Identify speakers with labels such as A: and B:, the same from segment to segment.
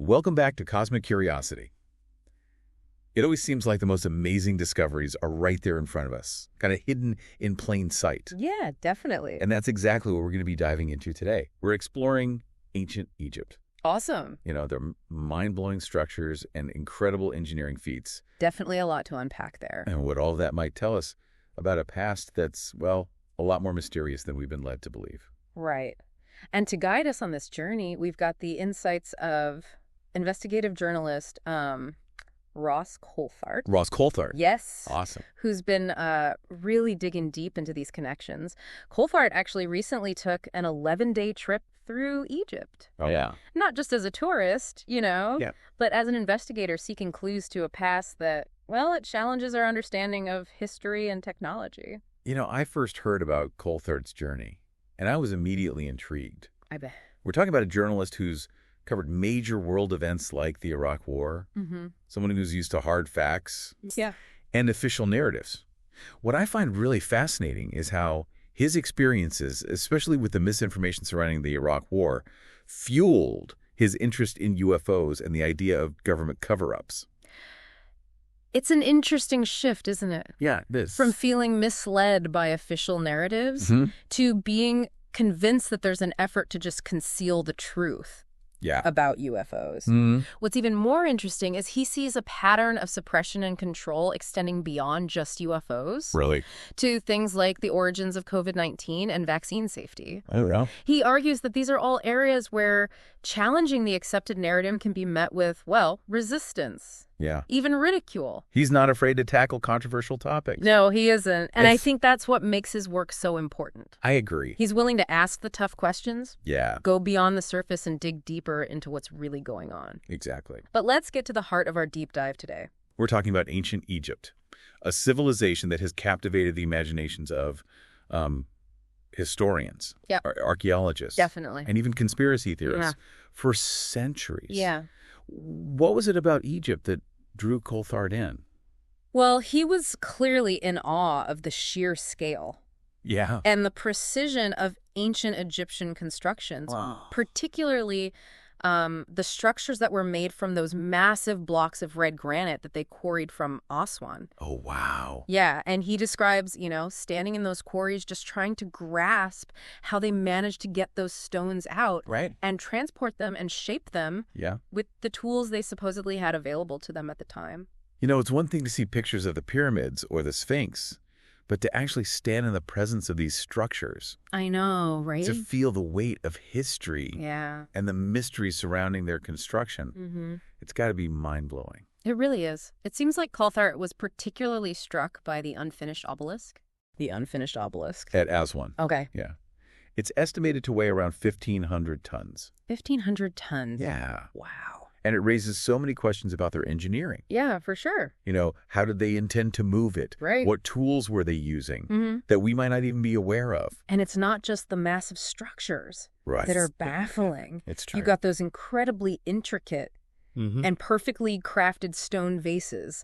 A: Welcome back to Cosmic Curiosity. It always seems like the most amazing discoveries are right there in front of us, kind of hidden in plain sight.
B: Yeah, definitely.
A: And that's exactly what we're going to be diving into today. We're exploring ancient Egypt.
B: Awesome.
A: You know, their mind-blowing structures and incredible engineering feats.
B: Definitely a lot to unpack there.
A: And what all of that might tell us about a past that's, well, a lot more mysterious than we've been led to believe.
B: Right. And to guide us on this journey, we've got the insights of investigative journalist Ross Coulthart.
A: Ross Coulthart.
B: Yes.
A: Awesome.
B: Who's been really digging deep into these connections. Coulthart actually recently took an 11-day trip through Egypt.
A: Oh, yeah.
B: Not just as a tourist, but as an investigator seeking clues to a past that, well, it challenges our understanding of history and technology.
A: You know, I first heard about Coulthart's journey, and I was immediately intrigued.
B: I bet.
A: We're talking about a journalist who's covered major world events like the Iraq War, someone who's used to hard facts, and official narratives. What I find really fascinating is how his experiences, especially with the misinformation surrounding the Iraq War, fueled his interest in UFOs and the idea of government cover-ups.
B: It's an interesting shift, isn't it?
A: Yeah, it is.
B: From feeling misled by official narratives to being convinced that there's an effort to just conceal the truth about UFOs. What's even more interesting is he sees a pattern of suppression and control extending beyond just UFOs.
A: Really?
B: To things like the origins of COVID-19 and vaccine safety.
A: I don't know.
B: He argues that these are all areas where challenging the accepted narrative can be met with, well, resistance.
A: Yeah.
B: Even ridicule.
A: He's not afraid to tackle controversial topics.
B: No, he isn't. And I think that's what makes his work so important.
A: I agree.
B: He's willing to ask the tough questions.
A: Yeah.
B: Go beyond the surface and dig deeper into what's really going on.
A: Exactly.
B: But let's get to the heart of our deep dive today.
A: We're talking about ancient Egypt, a civilization that has captivated the imaginations of historians, archaeologists,
B: definitely,
A: and even conspiracy theorists for centuries.
B: Yeah.
A: What was it about Egypt that drew Coulthart in?
B: Well, he was clearly in awe of the sheer scale.
A: Yeah.
B: And the precision of ancient Egyptian constructions, particularly the structures that were made from those massive blocks of red granite that they quarried from Aswan.
A: Oh, wow.
B: Yeah, and he describes, standing in those quarries just trying to grasp how they managed to get those stones out and transport them and shape them with the tools they supposedly had available to them at the time.
A: You know, it's one thing to see pictures of the pyramids or the Sphinx, but to actually stand in the presence of these structures.
B: I know, right?
A: To feel the weight of history and the mysteries surrounding their construction. It's got to be mind-blowing.
B: It really is. It seems like Coulthart was particularly struck by the unfinished obelisk. The unfinished obelisk.
A: At Aswan.
B: Okay.
A: Yeah. It's estimated to weigh around 1,500 tons.
B: 1,500 tons?
A: Yeah.
B: Wow.
A: And it raises so many questions about their engineering.
B: Yeah, for sure.
A: You know, how did they intend to move it?
B: Right.
A: What tools were they using that we might not even be aware of?
B: And it's not just the massive structures that are baffling.
A: It's true.
B: You got those incredibly intricate and perfectly crafted stone vases.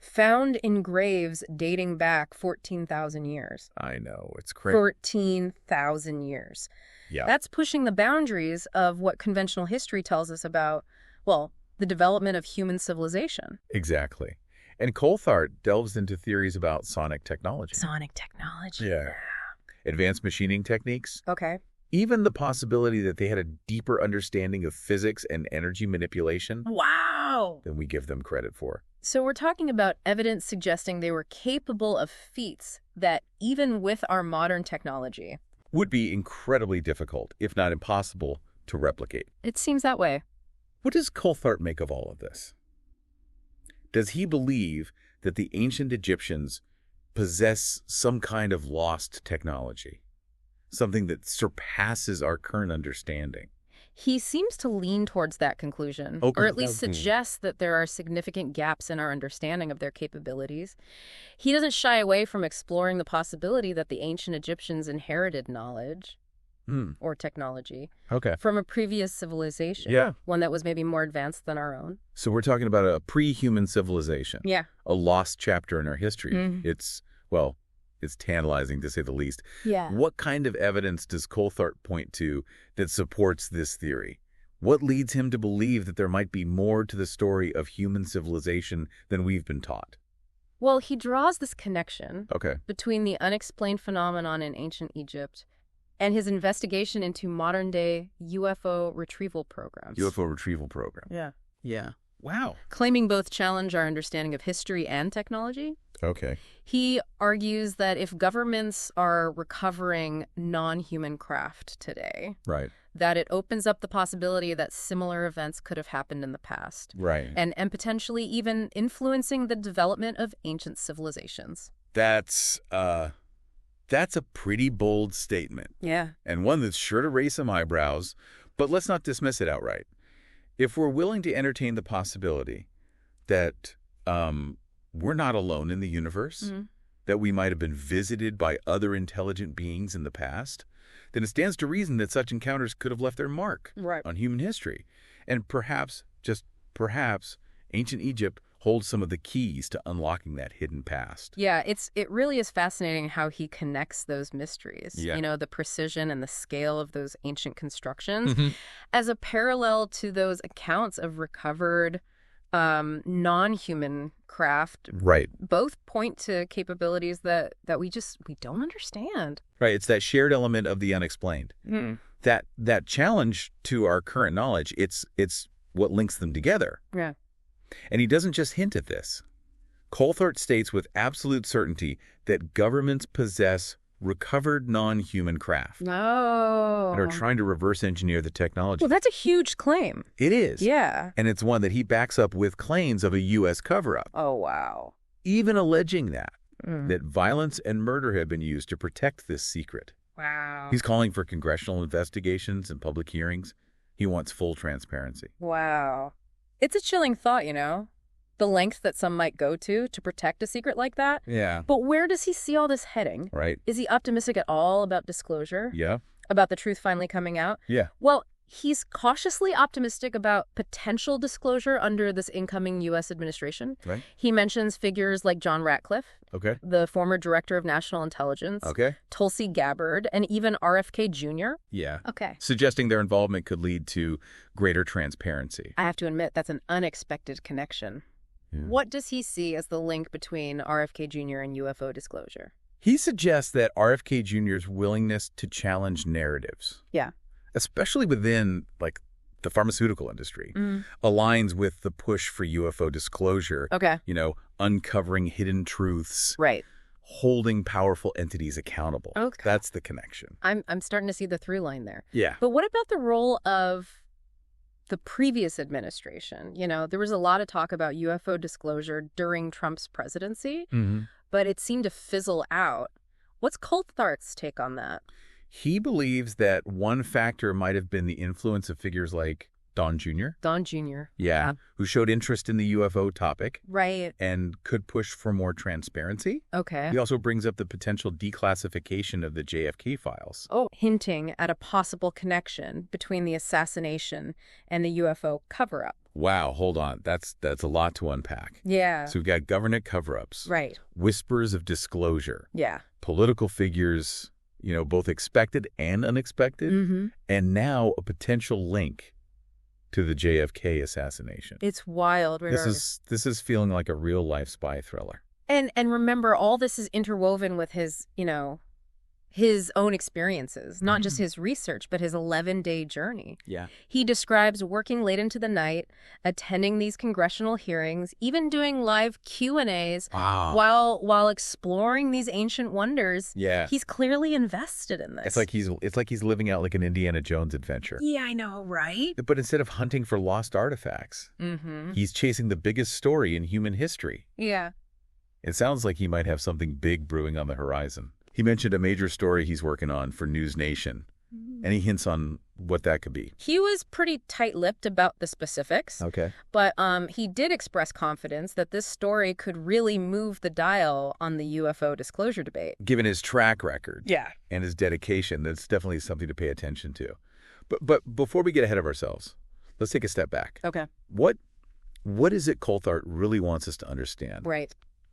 B: Found in graves dating back 14,000 years.
A: I know. It's crazy.
B: 14,000 years.
A: Yeah.
B: That's pushing the boundaries of what conventional history tells us about, well, the development of human civilization.
A: Exactly. And Coulthart delves into theories about sonic technology.
B: Sonic technology.
A: Yeah. Advanced machining techniques.
B: Okay.
A: Even the possibility that they had a deeper understanding of physics and energy manipulation.
B: Wow.
A: Than we give them credit for.
B: So we're talking about evidence suggesting they were capable of feats that, even with our modern technology,
A: would be incredibly difficult, if not impossible, to replicate.
B: It seems that way.
A: What does Coulthart make of all of this? Does he believe that the ancient Egyptians possess some kind of lost technology? Something that surpasses our current understanding?
B: He seems to lean towards that conclusion, or at least suggests that there are significant gaps in our understanding of their capabilities. He doesn't shy away from exploring the possibility that the ancient Egyptians inherited knowledge or technology from a previous civilization, one that was maybe more advanced than our own.
A: So we're talking about a pre-human civilization, a lost chapter in our history. It's tantalizing, to say the least. What kind of evidence does Coulthart point to that supports this theory? What leads him to believe that there might be more to the story of human civilization than we've been taught?
B: Well, he draws this connection
A: Okay.
B: between the unexplained phenomenon in ancient Egypt and his investigation into modern-day UFO retrieval programs.
A: UFO retrieval program.
B: Yeah.
C: Yeah.
A: Wow.
B: Claiming both challenge our understanding of history and technology.
A: Okay.
B: He argues that if governments are recovering non-human craft today,
A: Right.
B: that it opens up the possibility that similar events could have happened in the past.
A: Right.
B: And potentially even influencing the development of ancient civilizations.
A: That's a pretty bold statement.
B: Yeah.
A: And one that's sure to raise some eyebrows, but let's not dismiss it outright. If we're willing to entertain the possibility that we're not alone in the universe, that we might have been visited by other intelligent beings in the past, then it stands to reason that such encounters could have left their mark on human history. And perhaps, just perhaps, ancient Egypt holds some of the keys to unlocking that hidden past.
B: Yeah, it really is fascinating how he connects those mysteries,
A: Yeah.
B: you know, the precision and the scale of those ancient constructions as a parallel to those accounts of recovered non-human craft.
A: Right.
B: Both point to capabilities that we don't understand.
A: Right. It's that shared element of the unexplained. That challenge to our current knowledge, it's what links them together.
B: Yeah.
A: And he doesn't just hint at this. Coulthart states with absolute certainty that governments possess recovered non-human craft
B: No.
A: and are trying to reverse engineer the technology.
B: Well, that's a huge claim.
A: It is.
B: Yeah.
A: And it's one that he backs up with claims of a U.S. cover-up,
B: Oh, wow.
A: even alleging that violence and murder have been used to protect this secret.
B: Wow.
A: He's calling for congressional investigations and public hearings. He wants full transparency.
B: Wow. It's a chilling thought, you know, the lengths that some might go to protect a secret like that.
A: Yeah.
B: But where does he see all this heading?
A: Right.
B: Is he optimistic at all about disclosure?
A: Yeah.
B: About the truth finally coming out?
A: Yeah.
B: Well, he's cautiously optimistic about potential disclosure under this incoming U.S. administration.
A: Right.
B: He mentions figures like John Ratcliffe,
A: Okay.
B: the former director of national intelligence,
A: Okay.
B: Tulsi Gabbard, and even RFK Jr.
A: Yeah.
B: Okay.
A: Suggesting their involvement could lead to greater transparency.
B: I have to admit, that's an unexpected connection.
A: Yeah.
B: What does he see as the link between RFK Jr. and UFO disclosure?
A: He suggests that RFK Jr.'s willingness to challenge narratives,
B: Yeah.
A: especially within, like, the pharmaceutical industry, aligns with the push for UFO disclosure.
B: Okay.
A: You know, uncovering hidden truths,
B: Right.
A: holding powerful entities accountable.
B: Okay.
A: That's the connection.
B: I'm starting to see the through line there.
A: Yeah.
B: But what about the role of the previous administration? You know, there was a lot of talk about UFO disclosure during Trump's presidency, but it seemed to fizzle out. What's Coulthart's take on that?
A: He believes that one factor might have been the influence of figures like Don Jr.
B: Don Jr.
A: Yeah, who showed interest in the UFO topic
B: Right.
A: and could push for more transparency.
B: Okay.
A: He also brings up the potential declassification of the JFK files.
B: Oh, hinting at a possible connection between the assassination and the UFO cover-up.
A: Wow, hold on. That's a lot to unpack.
B: Yeah.
A: So we've got government cover-ups,
B: Right.
A: whispers of disclosure,
B: Yeah.
A: political figures, you know, both expected and unexpected, and now a potential link to the JFK assassination.
B: It's wild.
A: This is feeling like a real life spy thriller.
B: And remember, all this is interwoven with his, you know, his own experiences, not just his research, but his 11-day journey.
A: Yeah.
B: He describes working late into the night, attending these congressional hearings, even doing live Q&As while exploring these ancient wonders.
A: Yeah.
B: He's clearly invested in this.
A: It's like he's living out like an Indiana Jones adventure.
B: Yeah, I know, right?
A: But instead of hunting for lost artifacts, he's chasing the biggest story in human history.
B: Yeah.
A: It sounds like he might have something big brewing on the horizon. He mentioned a major story he's working on for News Nation. Any hints on what that could be?
B: He was pretty tight-lipped about the specifics.
A: Okay.
B: But he did express confidence that this story could really move the dial on the UFO disclosure debate.
A: Given his track record
B: Yeah.
A: and his dedication, that's definitely something to pay attention to. But before we get ahead of ourselves, let's take a step back.
B: Okay.
A: What is it Coulthart really wants us to understand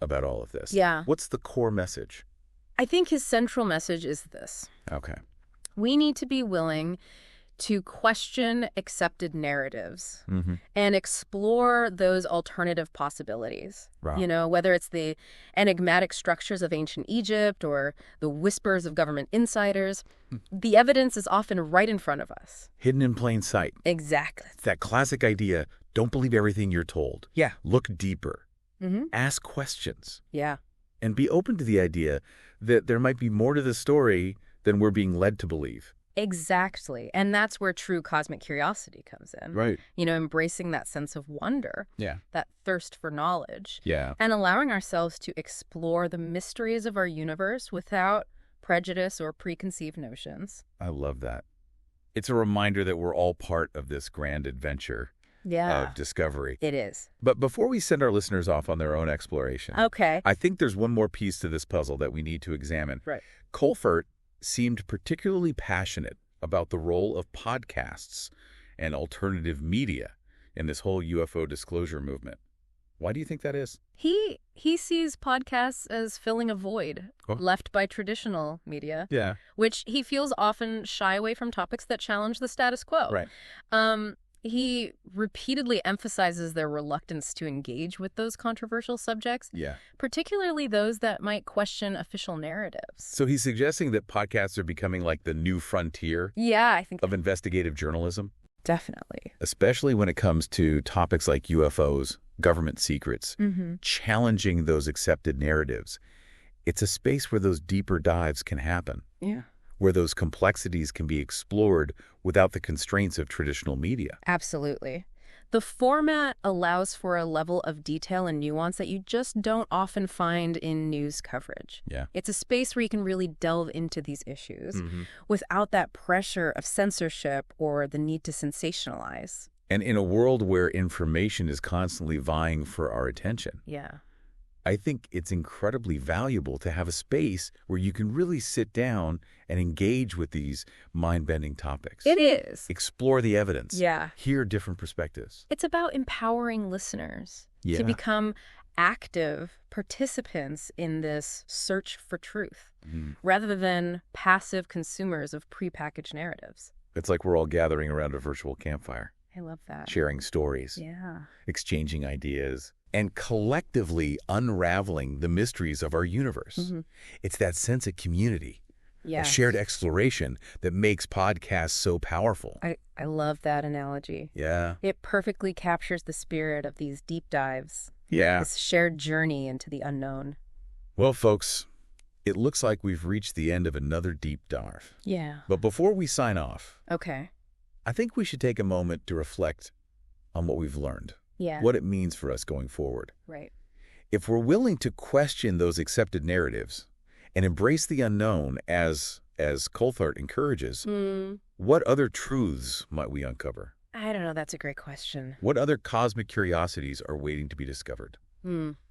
A: about all of this?
B: Yeah.
A: What's the core message?
B: I think his central message is this.
A: Okay.
B: We need to be willing to question accepted narratives and explore those alternative possibilities.
A: Wow.
B: You know, whether it's the enigmatic structures of ancient Egypt or the whispers of government insiders, the evidence is often right in front of us.
A: Hidden in plain sight.
B: Exactly.
A: It's that classic idea, don't believe everything you're told.
B: Yeah.
A: Look deeper. Ask questions.
B: Yeah.
A: And be open to the idea that there might be more to the story than we're being led to believe.
B: Exactly. And that's where true cosmic curiosity comes in.
A: Right.
B: You know, embracing that sense of wonder, that thirst for knowledge, and allowing ourselves to explore the mysteries of our universe without prejudice or preconceived notions.
A: I love that. It's a reminder that we're all part of this grand adventure of discovery.
B: It is.
A: But before we send our listeners off on their own exploration, I think there's one more piece to this puzzle that we need to examine.
B: Right.
A: Coulthart seemed particularly passionate about the role of podcasts and alternative media in this whole UFO disclosure movement. Why do you think that is?
B: He sees podcasts as filling a void left by traditional media, which he feels often shy away from topics that challenge the status quo.
A: Right.
B: He repeatedly emphasizes their reluctance to engage with those controversial subjects, particularly those that might question official narratives.
A: So he's suggesting that podcasts are becoming like the new frontier
B: I think
A: of investigative journalism?
B: Definitely.
A: Especially when it comes to topics like UFOs, government secrets, challenging those accepted narratives. It's a space where those deeper dives can happen.
B: Yeah.
A: Where those complexities can be explored without the constraints of traditional media.
B: Absolutely. The format allows for a level of detail and nuance that you just don't often find in news coverage.
A: Yeah.
B: It's a space where you can really delve into these issues without that pressure of censorship or the need to sensationalize.
A: And in a world where information is constantly vying for our attention. I think it's incredibly valuable to have a space where you can really sit down and engage with these mind-bending topics.
B: It is.
A: Explore the evidence.
B: Yeah.
A: Hear different perspectives.
B: It's about empowering listeners to become active participants in this search for truth rather than passive consumers of prepackaged narratives.
A: It's like we're all gathering around a virtual campfire.
B: I love that.
A: Sharing stories. Exchanging ideas. And collectively unraveling the mysteries of our universe. It's that sense of community, a shared exploration that makes podcasts so powerful.
B: I love that analogy.
A: Yeah.
B: It perfectly captures the spirit of these deep dives.
A: Yeah.
B: This shared journey into the unknown.
A: Well, folks, it looks like we've reached the end of another deep dive.
B: Yeah.
A: But before we sign off,
B: I
A: think we should take a moment to reflect on what we've learned. What it means for us going forward.
B: Right.
A: If we're willing to question those accepted narratives and embrace the unknown as Coulthart encourages, what other truths might we uncover?
B: I don't know. That's a great question.
A: What other cosmic curiosities are waiting to be discovered,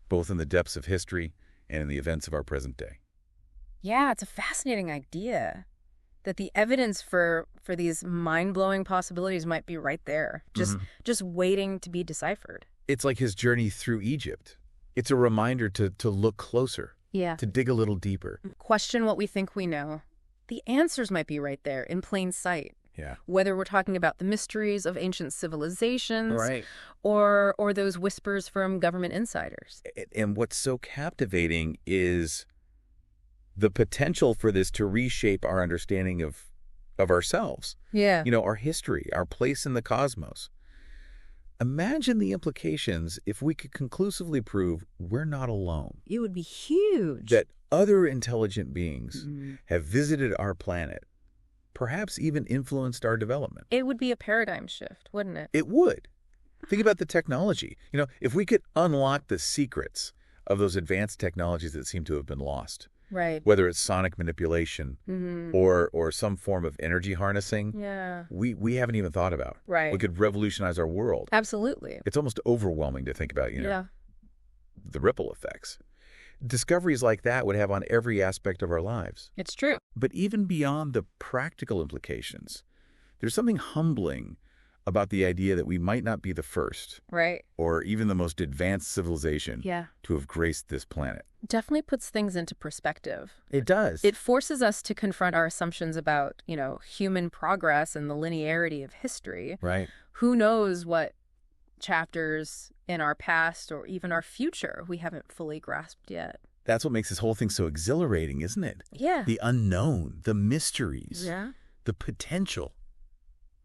A: both in the depths of history and in the events of our present day?
B: Yeah, it's a fascinating idea that the evidence for these mind-blowing possibilities might be right there, just waiting to be deciphered.
A: It's like his journey through Egypt. It's a reminder to look closer, to dig a little deeper.
B: Question what we think we know. The answers might be right there in plain sight.
A: Yeah.
B: Whether we're talking about the mysteries of ancient civilizations or those whispers from government insiders.
A: And what's so captivating is the potential for this to reshape our understanding of ourselves.
B: Yeah.
A: You know, our history, our place in the cosmos. Imagine the implications if we could conclusively prove we're not alone.
B: It would be huge.
A: That other intelligent beings have visited our planet, perhaps even influenced our development.
B: It would be a paradigm shift, wouldn't it?
A: It would. Think about the technology. You know, if we could unlock the secrets of those advanced technologies that seem to have been lost.
B: Right.
A: Whether it's sonic manipulation or some form of energy harnessing.
B: Yeah.
A: We haven't even thought about.
B: Right.
A: We could revolutionize our world.
B: Absolutely.
A: It's almost overwhelming to think about, the ripple effects. Discoveries like that would have on every aspect of our lives.
B: It's true.
A: But even beyond the practical implications, there's something humbling about the idea that we might not be the first.
B: Right.
A: Or even the most advanced civilization to have graced this planet.
B: Definitely puts things into perspective.
A: It does.
B: It forces us to confront our assumptions about, human progress and the linearity of history.
A: Right.
B: Who knows what chapters in our past or even our future we haven't fully grasped yet.
A: That's what makes this whole thing so exhilarating, isn't it?
B: Yeah.
A: The unknown, the mysteries,
B: yeah.
A: the potential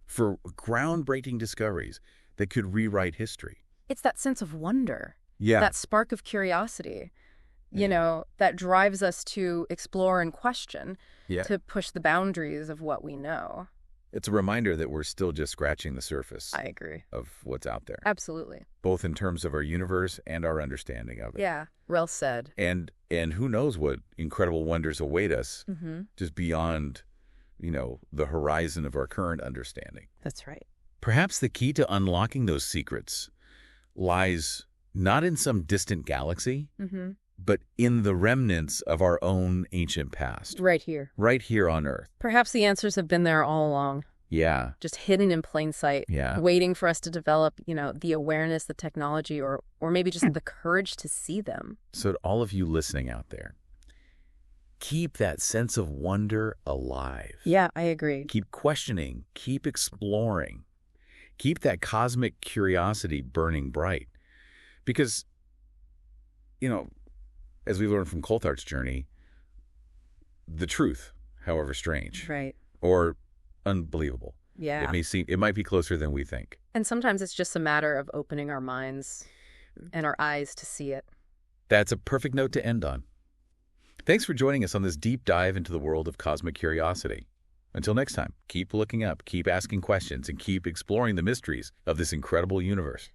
A: for groundbreaking discoveries that could rewrite history.
B: It's that sense of wonder.
A: Yeah.
B: That spark of curiosity, that drives us to explore and question, to push the boundaries of what we know.
A: It's a reminder that we're still just scratching the surface.
B: I agree.
A: Of what's out there.
B: Absolutely.
A: Both in terms of our universe and our understanding of it.
B: Yeah, well said.
A: And who knows what incredible wonders await us just beyond, the horizon of our current understanding.
B: That's right.
A: Perhaps the key to unlocking those secrets lies not in some distant galaxy, but in the remnants of our own ancient past.
B: Right here.
A: Right here on Earth.
B: Perhaps the answers have been there all along.
A: Yeah.
B: Just hidden in plain sight.
A: Yeah.
B: Waiting for us to develop, the awareness, the technology, or maybe just the courage to see them.
A: So to all of you listening out there, keep that sense of wonder alive.
B: Yeah, I agree.
A: Keep questioning. Keep exploring. Keep that cosmic curiosity burning bright. Because, as we learned from Coulthart's journey, the truth, however strange, or unbelievable, it might be closer than we think.
B: And sometimes it's just a matter of opening our minds and our eyes to see it.
A: That's a perfect note to end on. Thanks for joining us on this deep dive into the world of cosmic curiosity. Until next time, keep looking up, keep asking questions, and keep exploring the mysteries of this incredible universe.